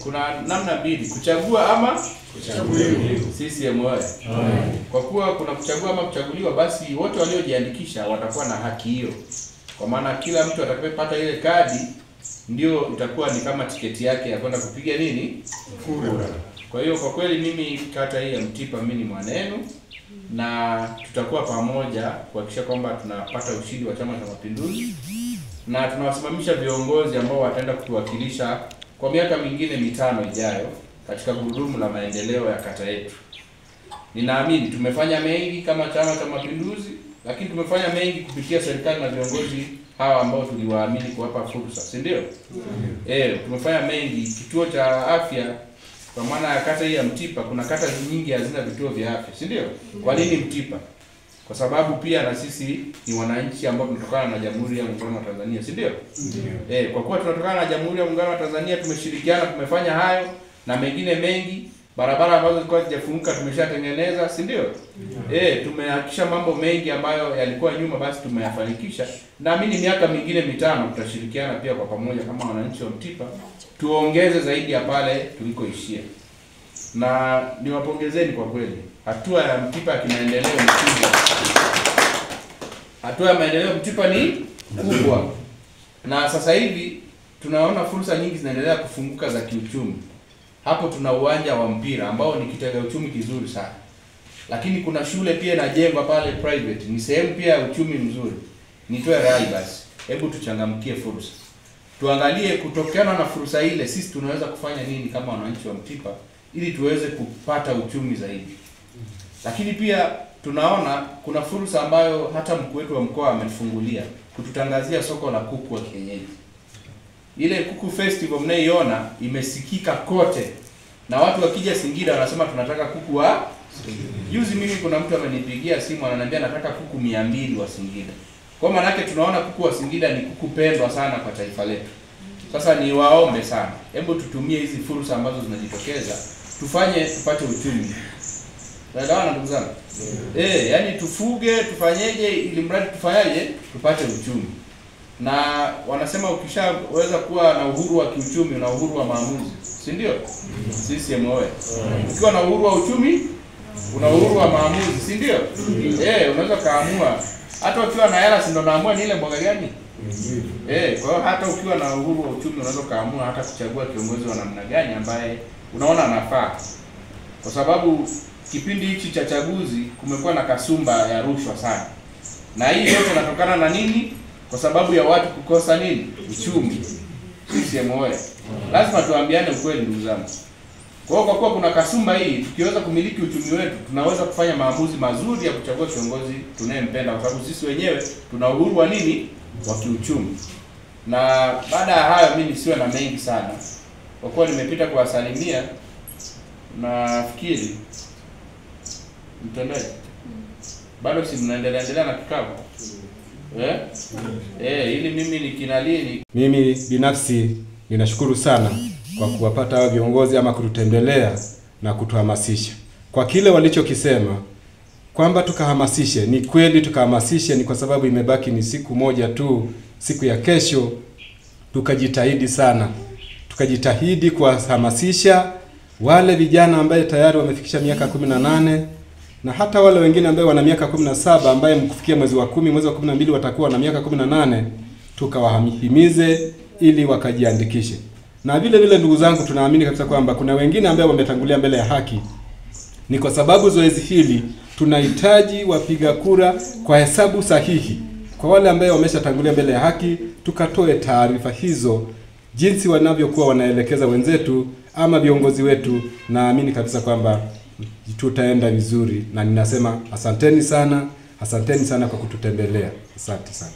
kuna namna mbili, kuchagua ama kuchaguliwa. CCM oyee. Kwa kuwa kuna kuchagua ama kuchaguliwa, basi wote waliojiandikisha watakuwa na haki hiyo. Kwa maana kila mtu atakayepata ile kadi ndio itakuwa ni kama tiketi yake ya kwenda kupiga nini? Kura. Kwa hiyo kwa kweli mimi kata hii ya Mtipa mimi ni mwanenu, na tutakuwa pamoja kuhakikisha kwamba tunapata ushindi wa Chama cha Mapinduzi, na tunawasimamisha viongozi ambao wataenda kutuwakilisha kwa miaka mingine 5 ijayo katika gurudumu la maendeleo ya kata yetu. Ninaamini tumefanya mengi kama Chama cha Mapinduzi, lakini tumefanya mengi kupitia serikali na viongozi hawa ambao tuliwaamini kuwapa fursa, si ndio? Tumefanya mengi. Kituo cha afya kwa maana ya kata hii ya Mtipa, kuna kata nyingi hazina vituo vya afya, si ndio? Kwa nini Mtipa? Kwa sababu pia na sisi ni wananchi ambao tunatokana na Jamhuri ya Muungano wa Tanzania, si ndio? Kwa kuwa tunatokana na Jamhuri ya Muungano wa Tanzania, tumeshirikiana, tumefanya hayo na mengine mengi. Barabara ambazo zilikuwa hazijafunguka tumeshatengeneza, si ndio? Tumehakikisha mambo mengi ambayo yalikuwa nyuma basi tumeyafanikisha. Naamini miaka mingine 5 tutashirikiana pia kwa pamoja kama wananchi wa Mtipa, tuongeze zaidi ya pale tulikoishia. Na niwapongezeni kwa kweli. Hatua ya Mtipa kimaendeleo ni kubwa. Hatua ya maendeleo Mtipa ni kubwa. Na sasa hivi tunaona fursa nyingi zinaendelea kufunguka za kiuchumi. Hapo tuna uwanja wa mpira ambao ni kitega uchumi kizuri sana. Lakini kuna shule pia inajengwa pale private, ni sehemu pia ya uchumi mzuri. Nitoe rai basi, hebu tuchangamkie fursa. Tuangalie kutokana na fursa ile sisi tunaweza kufanya nini kama wananchi wa Mtipa ili tuweze kupata uchumi zaidi. Lakini pia tunaona kuna fursa ambayo hata mkuu wetu wa mkoa amefungulia kututangazia soko la kuku wa kienyeji. Ile kuku festival mnayoiona imesikika kote. Na watu wakija Singida wanasema tunataka kuku wa juzi mimi kuna mtu amenipigia simu ananiambia nataka kuku 200 wa Singida. Kwa maana yake tunaona kuku wa Singida ni kuku pendwa sana kwa taifa letu. Sasa ni waombe sana, hebu tutumie hizi fursa ambazo zinajitokeza, tufanye tupate uchumi. Naelewana ndugu zangu? Yaani tufuge, tufanyeje ili mradi tufanyaje tupate uchumi. Na wanasema ukishaweza kuwa na uhuru wa kiuchumi una uhuru wa maamuzi, si ndio? CCM oyee. Ukiwa na uhuru wa uchumi una uhuru wa maamuzi, si ndio? Unaweza kaamua hata ukiwa na hela, si ndio naamua ni ile mboga gani? Kwa hiyo hata ukiwa na uhuru wa uchumi unaweza kaamua hata kuchagua kiongozi wa namna gani ambaye unaona anafaa. Kwa sababu kipindi hichi cha chaguzi kumekuwa na kasumba ya rushwa sana. Na hii yote inatokana na nini? Kwa sababu ya watu kukosa nini? Uchumi. CCM oyee. Lazima tuambiane ukweli ndugu zangu. Kwa kuwa kuna kasumba hii, tukiweza kumiliki uchumi wetu, tunaweza kufanya maamuzi mazuri ya kuchagua kiongozi tunayempenda, kwa sababu sisi wenyewe tuna uhuru wa nini? Wa kiuchumi. Na baada ya hayo mimi nisiwe na mengi sana. Kwa kuwa nimepita kuwasalimia, nafikiri mtendaji bado si mnaendelea na kikao. Ili mimi nikinalini. Mimi binafsi ninashukuru sana kwa kuwapata hao viongozi ama kututembelea na kutuhamasisha. Kwa kile walichokisema kwamba tukahamasishe, ni kweli tukahamasishe, ni kwa sababu imebaki ni siku moja tu, siku ya kesho. Tukajitahidi sana. Tukajitahidi kuwahamasisha wale vijana ambaye tayari wamefikisha miaka 18 na hata wale wengine ambao wana miaka 17 ambaye mkufikia mwezi wa 10, mwezi wa 12 watakuwa na miaka 18, tukawahimize ili wakajiandikishe. Na vile vile ndugu zangu, tunaamini kabisa kwamba kuna wengine ambao wametangulia mbele ya haki. Ni kwa sababu zoezi hili tunahitaji wapiga kura kwa hesabu sahihi. Kwa wale ambao wameshatangulia mbele ya haki, tukatoe taarifa hizo jinsi wanavyokuwa wanaelekeza wenzetu ama viongozi wetu. Naamini kabisa kwamba tutaenda vizuri, na ninasema asanteni sana kwa kututembelea. Asante sana.